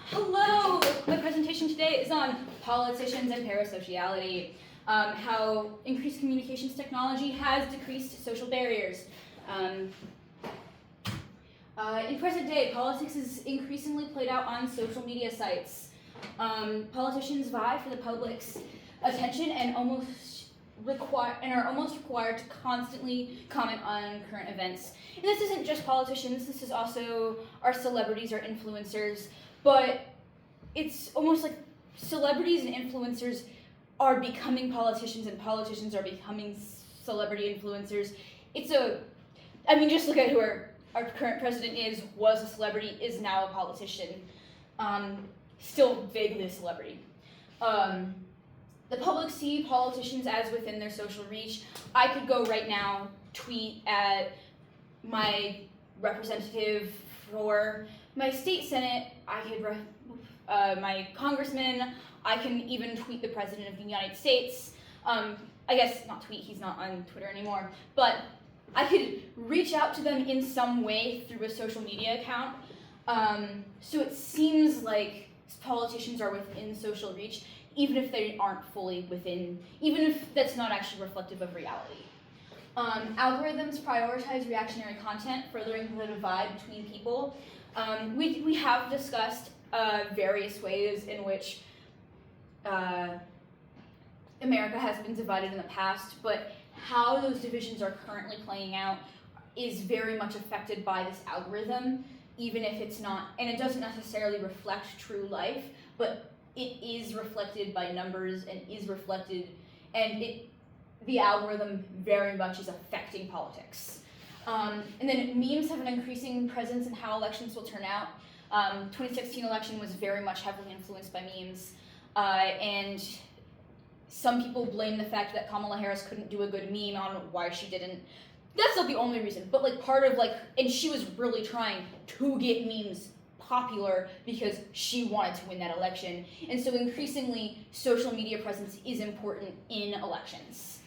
Hello! My presentation today is on politicians and parasociality, how increased communications technology has decreased social barriers. In present day, politics is increasingly played out on social media sites. Politicians vie for the public's attention and are almost required to constantly comment on current events. And this isn't just politicians, this is also our celebrities, our influencers, but it's almost like celebrities and influencers are becoming politicians and politicians are becoming celebrity influencers. Just look at who our current president was a celebrity, is now a politician, still vaguely a celebrity. The public see politicians as within their social reach. I could go right now, tweet at my representative for my state senate, I could my congressman, I can even tweet the president of the United States. I guess not tweet, he's not on Twitter anymore, but I could reach out to them in some way through a social media account. So it seems like politicians are within social reach, even if they aren't fully within, even if that's not actually reflective of reality. Algorithms prioritize reactionary content, furthering the divide between people. We have discussed various ways in which America has been divided in the past, but how those divisions are currently playing out is very much affected by this algorithm, even if it's not, and it doesn't necessarily reflect true life, but it is reflected by numbers and is reflected, and the algorithm very much is affecting politics. And then memes have an increasing presence in how elections will turn out. 2016 election was very much heavily influenced by memes, and some people blame the fact that Kamala Harris couldn't do a good meme on why she didn't. That's not the only reason, but and she was really trying to get memes popular because she wanted to win that election. And so increasingly, social media presence is important in elections.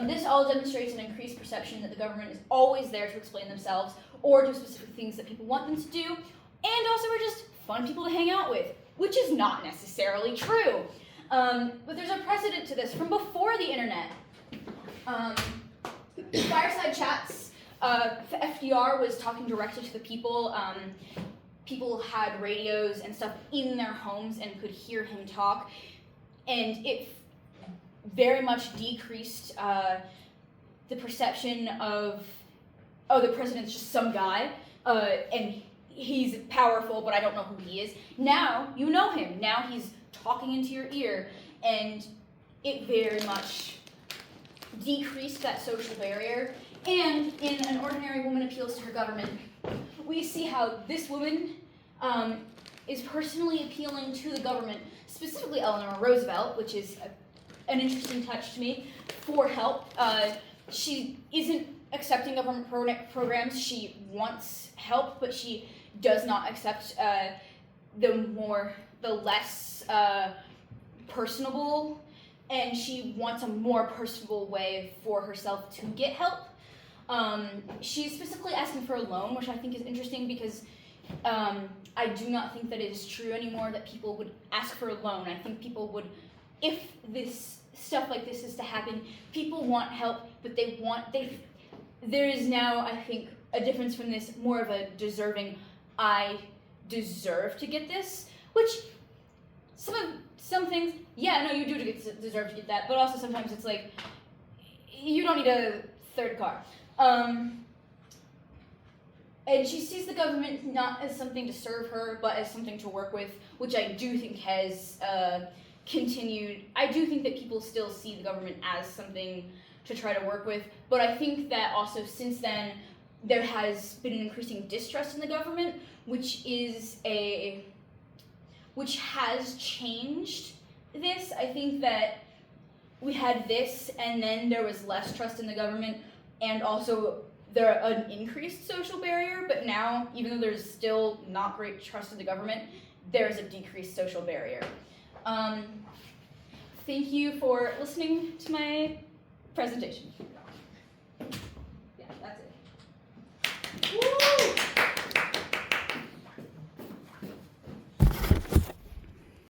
This all demonstrates an increased perception that the government is always there to explain themselves or do specific things that people want them to do, and also we're just fun people to hang out with, which is not necessarily true. But there's a precedent to this from before the internet. Fireside chats, FDR was talking directly to the people. People had radios and stuff in their homes and could hear him talk, and it very much decreased the perception of, oh, the president's just some guy, and he's powerful, but I don't know who he is. Now you know him. Now he's talking into your ear, and it very much decreased that social barrier. And in An Ordinary Woman Appeals to Her Government, we see how this woman is personally appealing to the government, specifically Eleanor Roosevelt, which is an interesting touch to me, for help. She isn't accepting government programs. She wants help, but she does not accept the less personable, and she wants a more personable way for herself to get help. She's specifically asking for a loan, which I think is interesting because I do not think that it is true anymore that people would ask for a loan. I think people would, if this stuff like this is to happen, people want help, but there is now, I think, a difference from this, more of a deserving, I deserve to get this, which some things, yeah, no, you do deserve to get that, but also sometimes it's like, you don't need a third car. And she sees the government not as something to serve her, but as something to work with, which I do think has continued. I do think that people still see the government as something to try to work with, but I think that also since then, there has been an increasing distrust in the government, which has changed this. I think that we had this, and then there was less trust in the government, and also an increased social barrier, but now, even though there's still not great trust in the government, there's a decreased social barrier. Thank you for listening to my presentation.